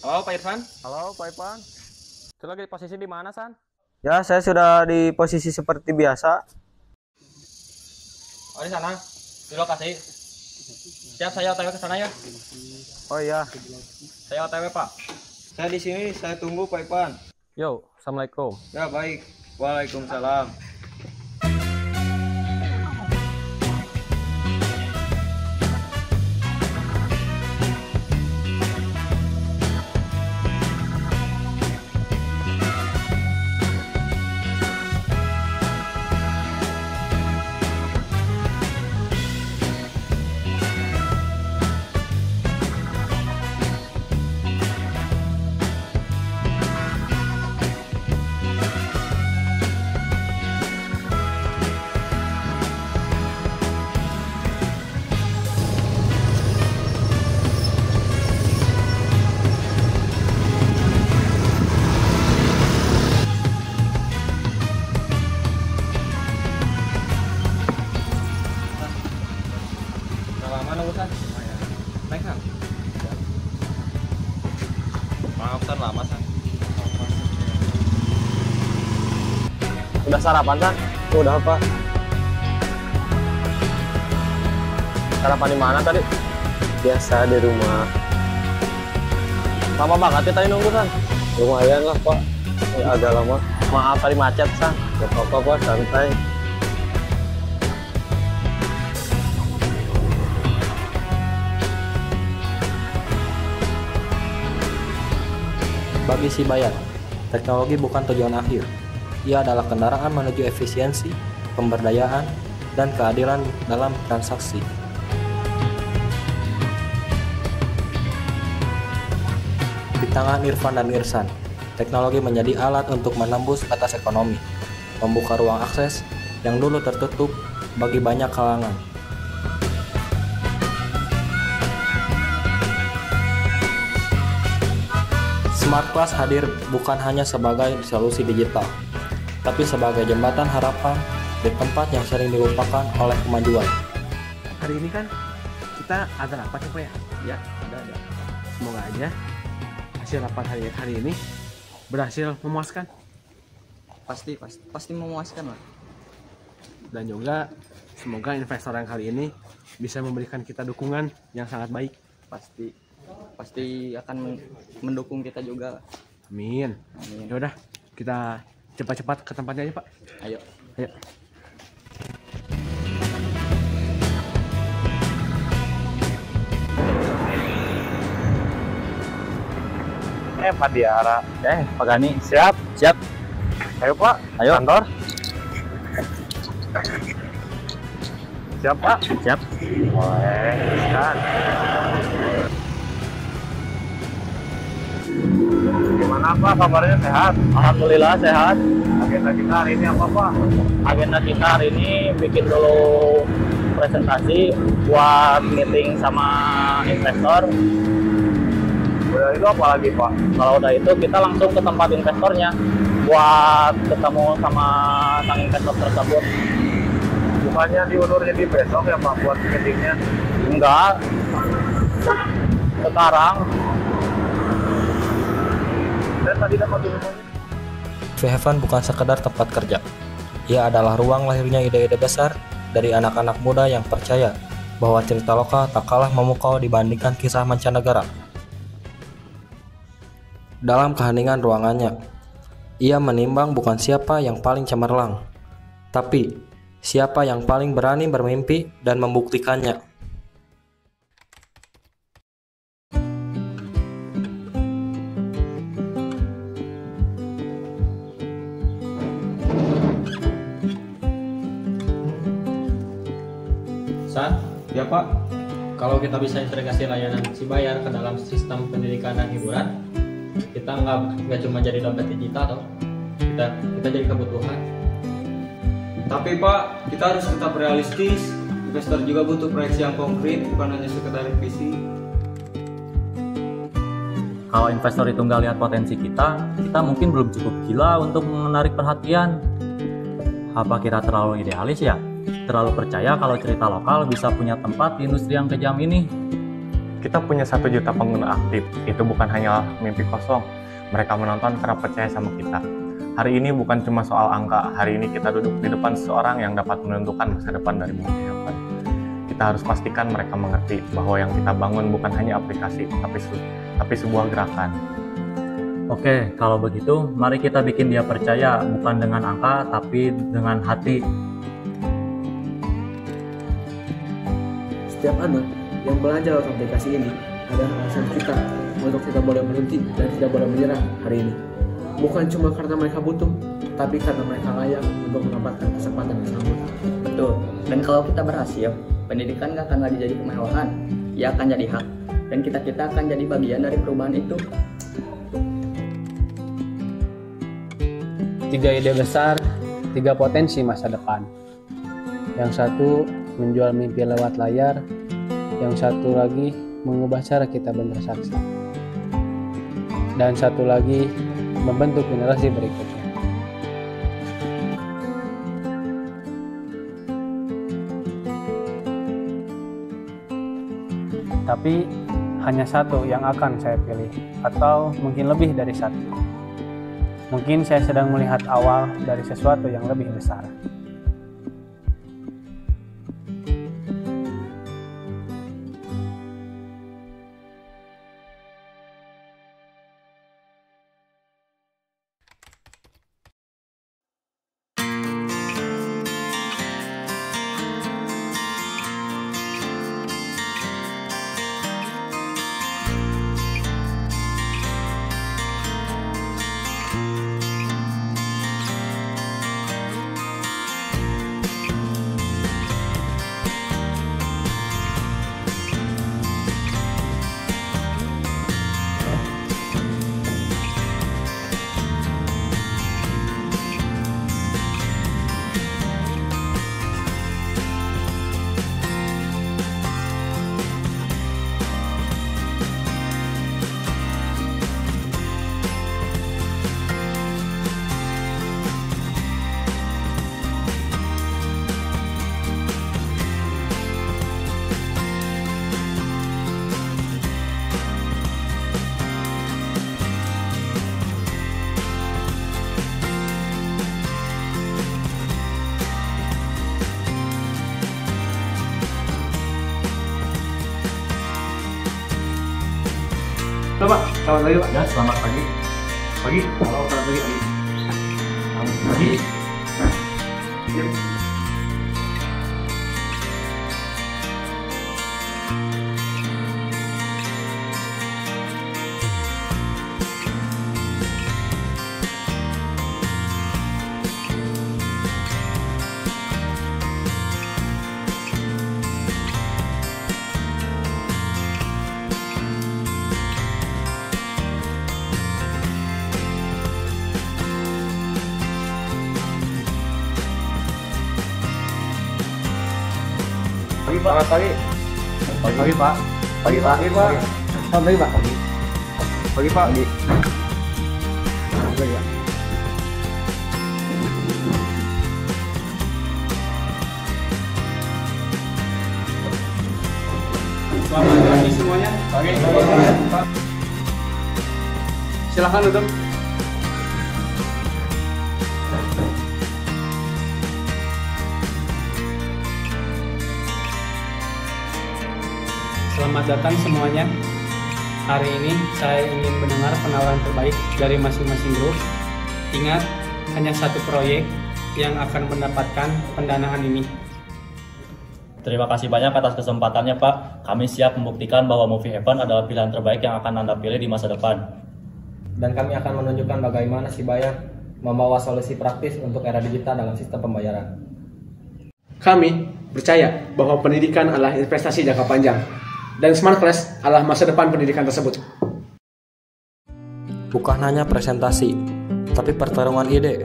Halo Pak Irfan. Halo Pak Ipan. Itu lagi posisi di mana, San? Ya, saya sudah di posisi seperti biasa. Oh, di sana. Di lokasi. Siap, saya OTW ke sana ya. Oh iya, Saya OTW, Pak. saya di sini, saya tunggu Pak Ipan. Yo, Assalamualaikum. Ya baik, Waalaikumsalam. Udah lama nunggu, San? Naik, San? Maaf, San, lama, San. Udah sarapan kan? Udah apa? Sarapan di mana tadi? Biasa di rumah. Lama banget ya tadi nunggu, San? Lumayan lah Pak. Ya, agak lama. Maaf tadi macet, San. Gak apa-apa Pak, santai. Bagi si bayar, teknologi bukan tujuan akhir. Ia adalah kendaraan menuju efisiensi, pemberdayaan, dan keadilan dalam transaksi. Di tangan Irfan dan Irsan, teknologi menjadi alat untuk menembus batas ekonomi, membuka ruang akses yang dulu tertutup bagi banyak kalangan. Smart Class hadir bukan hanya sebagai solusi digital, tapi sebagai jembatan harapan di tempat yang sering dilupakan oleh kemajuan. Hari ini kan kita ada rapat ya Pak ya? Ya, ada. Semoga aja hasil rapat hari ini berhasil memuaskan. Pasti memuaskan lah. Dan juga semoga investor yang kali ini bisa memberikan kita dukungan yang sangat baik. Pasti akan mendukung kita juga. Amin. Ya udah, kita cepat-cepat ke tempatnya aja Pak. Ayo. Pak Diara. Pak Gani. Siap. Ayo Pak, Ayo. kantor. Siap, Pak. Siap. Boleh, kan. Gimana Pak, kabarnya sehat? Alhamdulillah sehat. Agenda kita hari ini apa Pak? Agenda kita hari ini bikin dulu presentasi buat meeting sama investor. Udah itu apa lagi Pak? Kalau udah itu kita langsung ke tempat investornya buat ketemu sama sang investor tersebut. Bukannya diundur jadi besok ya Pak buat meetingnya? Enggak. Sekarang. Dan tadi dapat infonya. Heaven bukan sekedar tempat kerja. Ia adalah ruang lahirnya ide-ide besar dari anak-anak muda yang percaya bahwa cerita lokal tak kalah memukau dibandingkan kisah mancanegara. Dalam keheningan ruangannya, ia menimbang bukan siapa yang paling cemerlang, tapi siapa yang paling berani bermimpi dan membuktikannya. San, ya Pak. Kalau kita bisa integrasi layanan si bayar ke dalam sistem pendidikan dan hiburan, kita nggak cuma jadi dompet digital, kita jadi kebutuhan. Tapi Pak, kita harus tetap realistis. Investor juga butuh proyeksi yang konkret, bukan hanya sekedar visi. Kalau investor itu nggak lihat potensi kita mungkin belum cukup gila untuk menarik perhatian. Apa kita terlalu idealis ya? Terlalu percaya kalau cerita lokal bisa punya tempat di industri yang kejam ini? Kita punya 1 juta pengguna aktif. Itu bukan hanya mimpi kosong. Mereka menonton karena percaya sama kita. Hari ini bukan cuma soal angka. Hari ini kita duduk di depan seseorang yang dapat menentukan masa depan dari Movie Heaven. Kita harus pastikan mereka mengerti bahwa yang kita bangun bukan hanya aplikasi, tapi sebuah gerakan. Oke, kalau begitu, mari kita bikin dia percaya bukan dengan angka, tapi dengan hati. Setiap anak yang belajar lewat aplikasi ini adalah alasan kita untuk tidak boleh berhenti dan tidak boleh menyerah hari ini. Bukan cuma karena mereka butuh, tapi karena mereka layak untuk mendapatkan kesempatan yang sama. Betul, dan kalau kita berhasil, pendidikan gak akan lagi jadi kemewahan, ia akan jadi hak, dan kita akan jadi bagian dari perubahan itu. 3 ide besar, 3 potensi masa depan. Yang satu menjual mimpi lewat layar, yang satu lagi mengubah cara kita bertransaksi, dan satu lagi membentuk generasi berikutnya. Tapi hanya satu yang akan saya pilih, atau mungkin lebih dari satu. Mungkin saya sedang melihat awal dari sesuatu yang lebih besar. Pak, selamat pagi Pak. Ya, selamat pagi. Pagi. Halo, selamat pagi. Pagi. Selamat pagi. Pagi Pak. Pagi Pak. Pagi Pak. Selamat pagi Pak. Pagi Pak. Pagi Pak. Selamat pagi semuanya. Pagi. Silakan duduk. Selamat datang semuanya. Hari ini saya ingin mendengar penawaran terbaik dari masing-masing grup. Ingat, hanya satu proyek yang akan mendapatkan pendanaan ini. Terima kasih banyak atas kesempatannya, Pak. Kami siap membuktikan bahwa Movie Heaven adalah pilihan terbaik yang akan Anda pilih di masa depan. Dan kami akan menunjukkan bagaimana si bayar membawa solusi praktis untuk era digital dalam sistem pembayaran. Kami percaya bahwa pendidikan adalah investasi jangka panjang dan Smart Class adalah masa depan pendidikan tersebut. Bukan hanya presentasi, tapi pertarungan ide.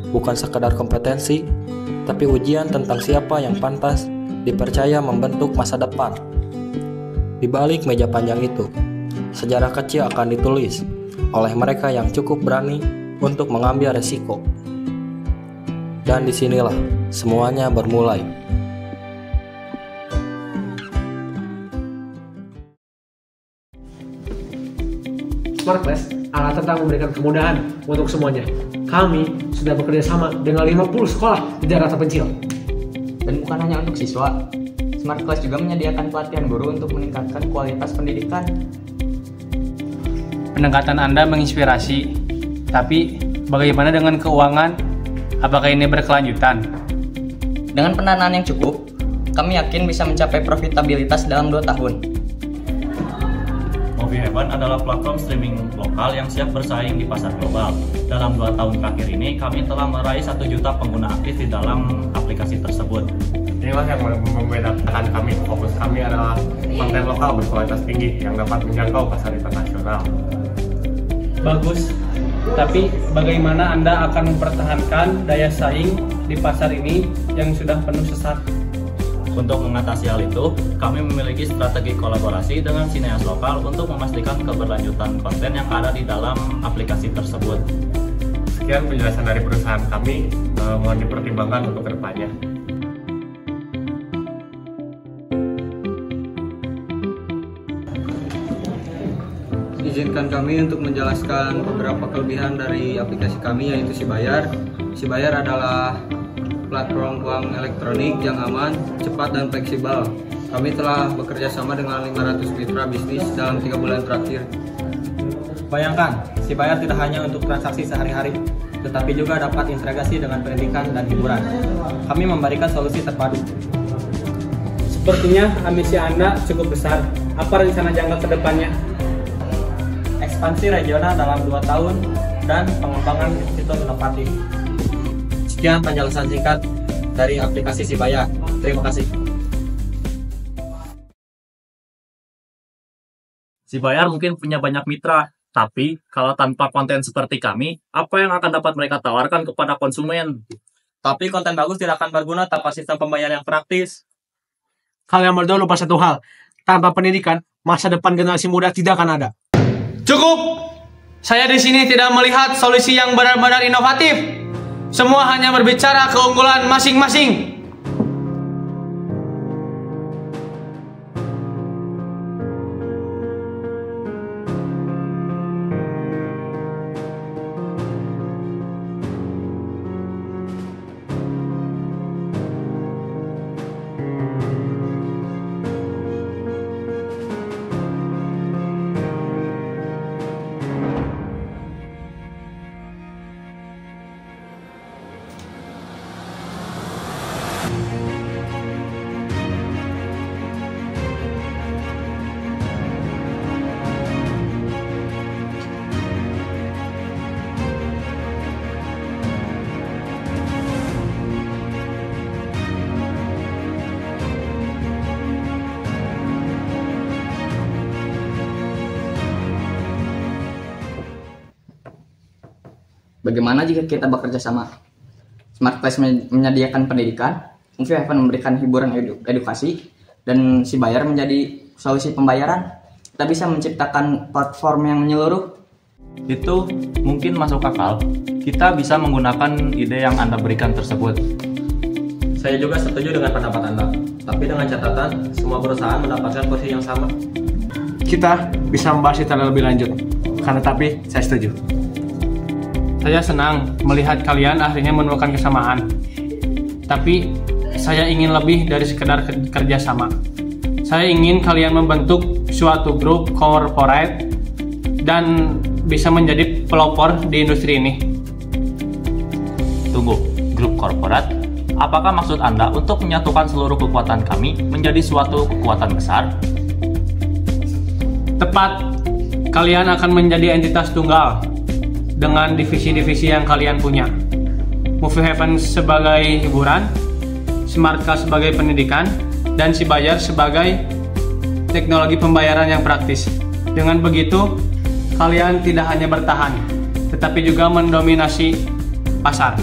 Bukan sekedar kompetensi, tapi ujian tentang siapa yang pantas dipercaya membentuk masa depan. Di balik meja panjang itu, sejarah kecil akan ditulis oleh mereka yang cukup berani untuk mengambil resiko. Dan disinilah semuanya bermulai. Smart Class adalah tentang memberikan kemudahan untuk semuanya. Kami sudah bekerja sama dengan 50 sekolah di daerah terpencil. Dan bukan hanya untuk siswa, Smart Class juga menyediakan pelatihan guru untuk meningkatkan kualitas pendidikan. Pendekatan Anda menginspirasi, tapi bagaimana dengan keuangan? Apakah ini berkelanjutan? Dengan pendanaan yang cukup, kami yakin bisa mencapai profitabilitas dalam 2 tahun. Movie Heaven adalah platform streaming lokal yang siap bersaing di pasar global. Dalam 2 tahun terakhir ini, kami telah meraih 1 juta pengguna aktif di dalam aplikasi tersebut. Inilah yang membedakan kami. Fokus kami adalah konten lokal berkualitas tinggi yang dapat menjangkau pasar internasional. Bagus, tapi bagaimana Anda akan mempertahankan daya saing di pasar ini yang sudah penuh sesak? Untuk mengatasi hal itu, kami memiliki strategi kolaborasi dengan sineas lokal untuk memastikan keberlanjutan konten yang ada di dalam aplikasi tersebut. Sekian penjelasan dari perusahaan kami, mohon dipertimbangkan untuk kedepannya. Izinkan kami untuk menjelaskan beberapa kelebihan dari aplikasi kami, yaitu Sibayar. Sibayar adalah platform uang elektronik yang aman, cepat, dan fleksibel. Kami telah bekerja sama dengan 500 mitra bisnis dalam 3 bulan terakhir. Bayangkan, Sibayar tidak hanya untuk transaksi sehari-hari, tetapi juga dapat integrasi dengan pendidikan dan hiburan. Kami memberikan solusi terpadu. Sepertinya ambisi Anda cukup besar. Apa rencana jangka ke depannya? Ekspansi regional dalam 2 tahun dan pengembangan fitur inovatif. Sekian penjelasan singkat dari aplikasi Sibayar. Terima kasih. Sibayar mungkin punya banyak mitra, tapi kalau tanpa konten seperti kami, apa yang akan dapat mereka tawarkan kepada konsumen? Tapi konten bagus tidak akan berguna tanpa sistem pembayaran yang praktis. Kalian berdua lupa satu hal, tanpa pendidikan, masa depan generasi muda tidak akan ada. Cukup! Saya di sini tidak melihat solusi yang benar-benar inovatif. Semua hanya berbicara keunggulan masing-masing. Bagaimana jika kita bekerja sama? Smart Class menyediakan pendidikan, Movie Heaven memberikan hiburan edukasi, dan Sibayar menjadi solusi pembayaran. Kita bisa menciptakan platform yang menyeluruh. Itu mungkin masuk akal. Kita bisa menggunakan ide yang Anda berikan tersebut. Saya juga setuju dengan pendapat Anda, tapi dengan catatan semua perusahaan mendapatkan porsi yang sama. Kita bisa membahas itu lebih lanjut, karena tapi saya setuju. Saya senang melihat kalian akhirnya menemukan kesamaan. Tapi saya ingin lebih dari sekedar kerja sama. Saya ingin kalian membentuk suatu grup corporate dan bisa menjadi pelopor di industri ini. Tunggu, grup korporat? Apakah maksud Anda untuk menyatukan seluruh kekuatan kami menjadi suatu kekuatan besar? Tepat, kalian akan menjadi entitas tunggal dengan divisi-divisi yang kalian punya. Movie Heaven sebagai hiburan, Smart Class sebagai pendidikan, dan Sibayar sebagai teknologi pembayaran yang praktis. Dengan begitu, kalian tidak hanya bertahan, tetapi juga mendominasi pasar.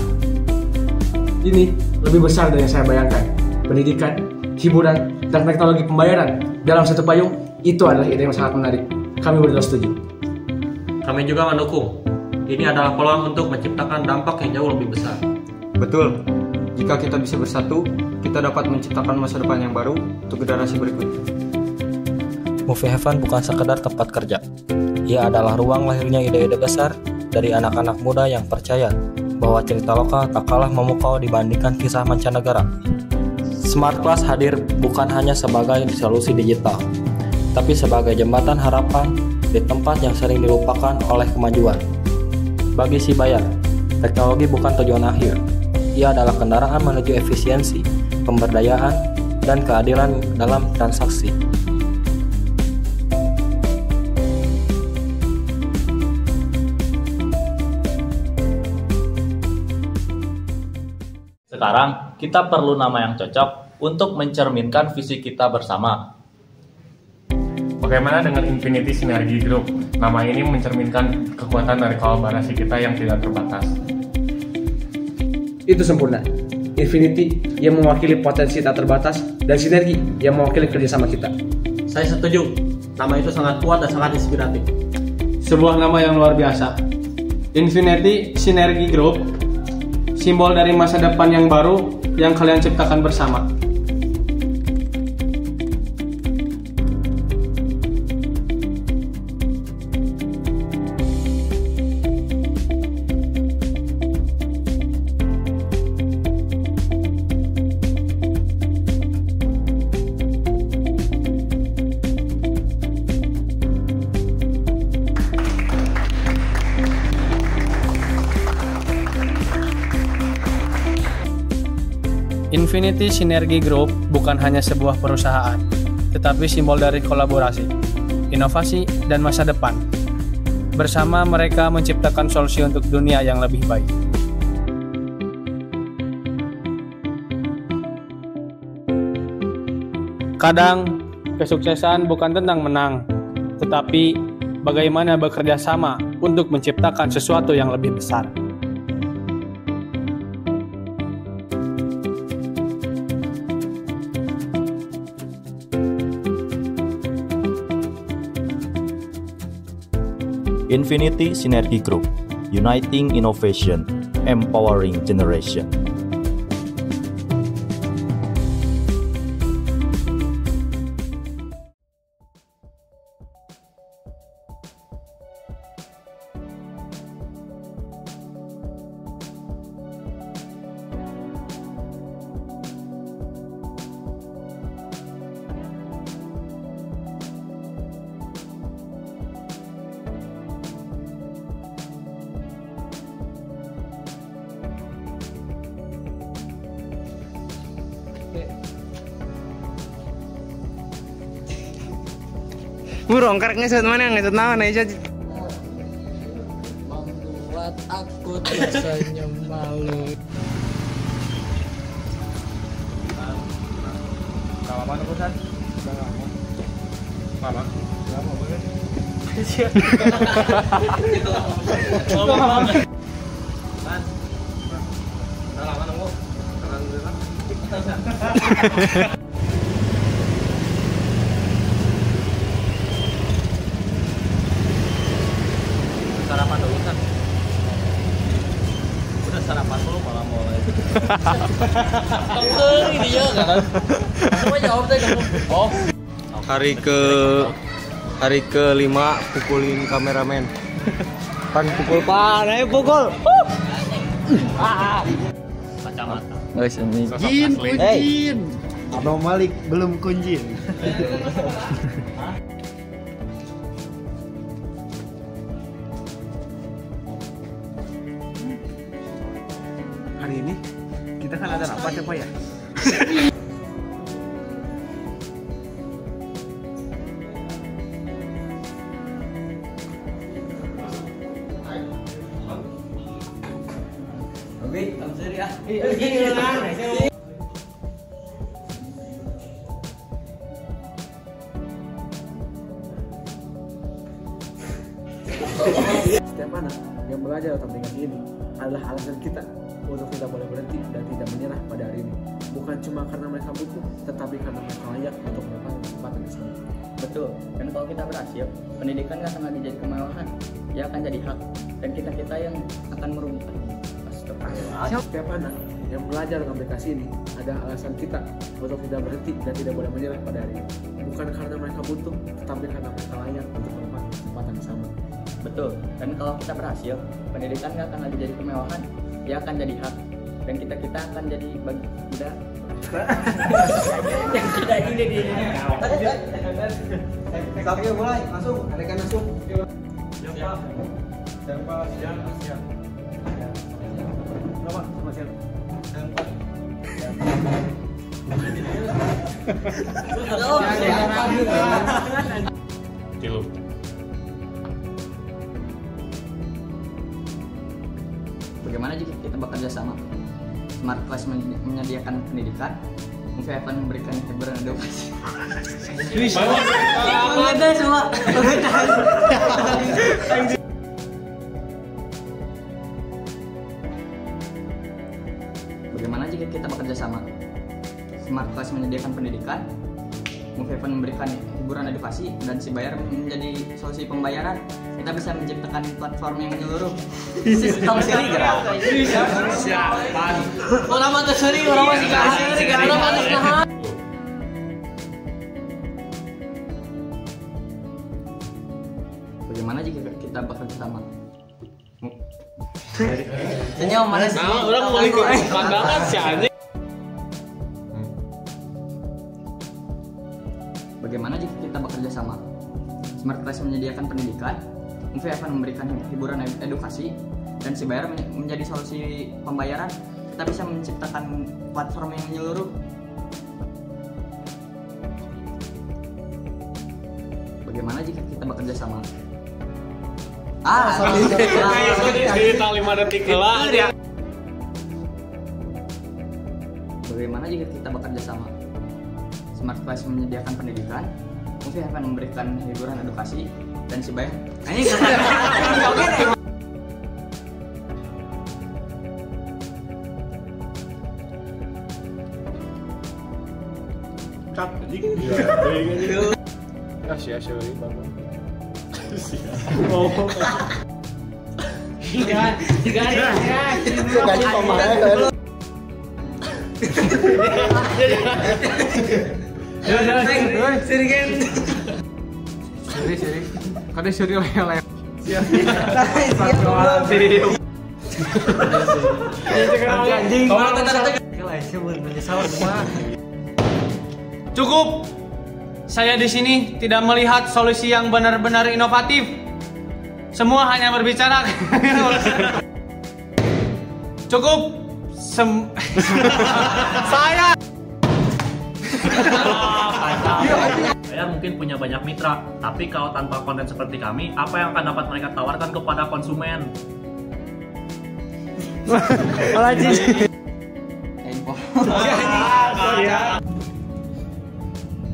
Ini lebih besar dari yang saya bayangkan. Pendidikan, hiburan, dan teknologi pembayaran dalam satu payung, itu adalah ide yang sangat menarik. Kami berdua setuju. Kami juga mendukung. Ini adalah peluang untuk menciptakan dampak yang jauh lebih besar. Betul, jika kita bisa bersatu, kita dapat menciptakan masa depan yang baru untuk generasi berikutnya. Movie Heaven bukan sekedar tempat kerja, Ia adalah ruang lahirnya ide-ide besar dari anak-anak muda yang percaya bahwa cerita lokal tak kalah memukau dibandingkan kisah mancanegara. Smart Class hadir bukan hanya sebagai solusi digital, tapi sebagai jembatan harapan di tempat yang sering dilupakan oleh kemajuan. Bagi Sibayar, teknologi bukan tujuan akhir. Ia adalah kendaraan menuju efisiensi, pemberdayaan, dan keadilan dalam transaksi. Sekarang, kita perlu nama yang cocok untuk mencerminkan visi kita bersama. Bagaimana dengan Infinity Synergy Group? Nama ini mencerminkan kekuatan dari kolaborasi kita yang tidak terbatas. Itu sempurna. Infinity yang mewakili potensi tak terbatas dan sinergi yang mewakili kerjasama kita. Saya setuju. Nama itu sangat kuat dan sangat inspiratif. Sebuah nama yang luar biasa. Infinity Synergy Group, simbol dari masa depan yang baru yang kalian ciptakan bersama. Infinity Synergy Group bukan hanya sebuah perusahaan, tetapi simbol dari kolaborasi, inovasi, dan masa depan. Bersama mereka menciptakan solusi untuk dunia yang lebih baik. Kadang, kesuksesan bukan tentang menang, tetapi bagaimana bekerja sama untuk menciptakan sesuatu yang lebih besar. Infinity Synergy Group, uniting innovation, empowering generation. Burung karek ngesut mana yang ngesut naon aja. Membuat aku tersenyum malu. Kalau mana pesan? Mama. Sarapan dulu kan? Udah sarapan dulu malah mulai. Ini dia kan? Semua jawab deh kamu. Oh. Hari ke-5 pukulin kameramen. Pan pukul pan, ayo pukul. Kacamata. Jin, kunjin. Abang Malik belum kunjin. Hari ini kita kan ada rapat ya Pak ya? Setiap anak yang belajar tentang aplikasi ini adalah alasan kita untuk tidak boleh berhenti dan tidak menyerah pada hari ini. Bukan cuma karena mereka butuh, tetapi karena mereka layak untuk mendapatkan kesempatan di sana. Betul, dan kalau kita berhasil, pendidikan nggak akan lagi jadi kemewahan, dia akan jadi hak, dan kita yang akan merugikan. Setiap anak yang belajar tentang aplikasi ini ada alasan kita untuk tidak berhenti dan tidak boleh menyerah pada hari ini. Bukan karena mereka butuh, tetapi karena mereka layak untuk mendapatkan kesempatan yang sama. Betul. Dan kalau kita berhasil, pendidikan nggak akan lagi jadi kemewahan, dia akan jadi hak. Dan kita akan jadi udah yang tidak ini di Oke, mulai. Langsung, adegan langsung. Siap. Berapa? Sama siapa? Tilu. Bagaimana jika kita bekerja sama? Smart Class menyediakan pendidikan, Movie Heaven memberikan hiburan edukasi. Pengentai semua. Bagaimana jika kita bekerja sama? Smart Class menyediakan pendidikan, Movie Heaven memberikan hiburan edukasi, dan si bayar menjadi solusi pembayaran. Kita bisa menciptakan platform yang menyeluruh. Sistem seri gerak. Siapa? Orang mata seri, orang masih kasih, orang mata nahan. Bagaimana jika kita bekerja sama? Senyum mana sih? Nah, orang mau ikut pandangan sih anjing. Bagaimana jika kita bekerja sama? Smart Class menyediakan pendidikan, Movie akan memberikan hiburan edukasi, dan si bayar menjadi solusi pembayaran. Kita bisa menciptakan platform yang menyeluruh. Bagaimana jika kita bekerja sama? Cerita 5 detik lah. Bagaimana jika kita bekerja sama? Smart Class menyediakan pendidikan, Movie akan memberikan hiburan edukasi, dan si bayar Kada seri lele. Cukup. Saya di sini tidak melihat solusi yang benar-benar inovatif. Semua hanya berbicara. Cukup. Saya. Saya mungkin punya banyak mitra, tapi kalau tanpa konten seperti kami, apa yang akan dapat mereka tawarkan kepada konsumen?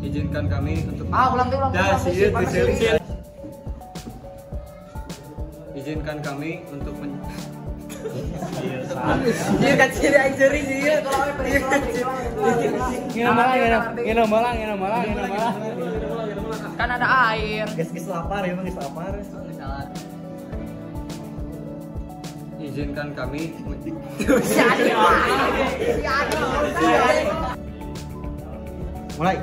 Izinkan kami untuk Izinkan kami untuk kan ada air. Guys lapar emang lapar. Izinkan kami Mulai.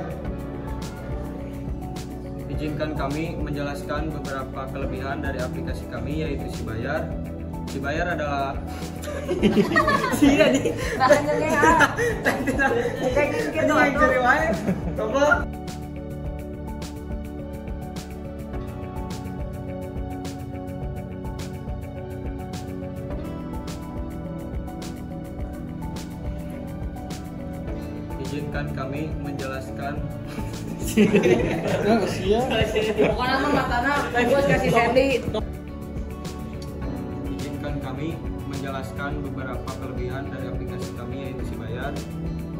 Izinkan kami menjelaskan beberapa kelebihan dari aplikasi kami, yaitu Si Bayar. Si Bayar adalah Izinkan kami menjelaskan Pokoknya mah matana gua kasih Sandy. Izinkan kami menjelaskan beberapa kelebihan dari aplikasi kami, yaitu Si Bayar.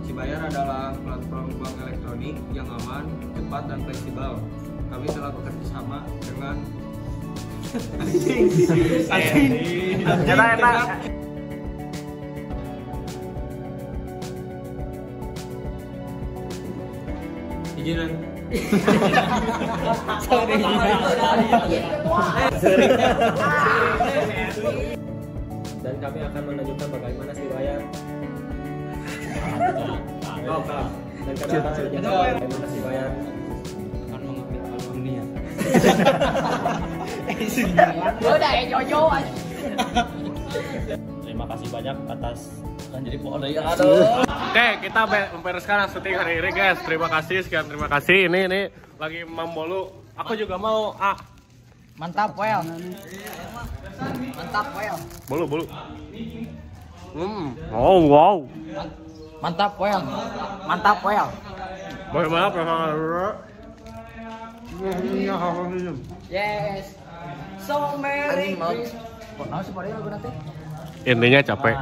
Si Bayar adalah platform uang elektronik yang aman, cepat, dan fleksibel. Kami telah bekerja sama dengan izinan Dan kami akan menunjukkan bagaimana Si Bayar. Dan kami akan menunjukkan bagaimana Si Bayar akan mengambil alumni. Udah Jojo aja. Terima kasih banyak atas jadi pohon ya. Oke, kita membereskan syuting hari ini guys. Terima kasih, sekian terima kasih. Ini lagi Mambolu. Aku juga mau. Mantap, Wel. Mantap, Wel. Bolu. Oh wow. Mantap, Wel. Mantap, Wel. Maaf. Yes. So merry. Intinya capek.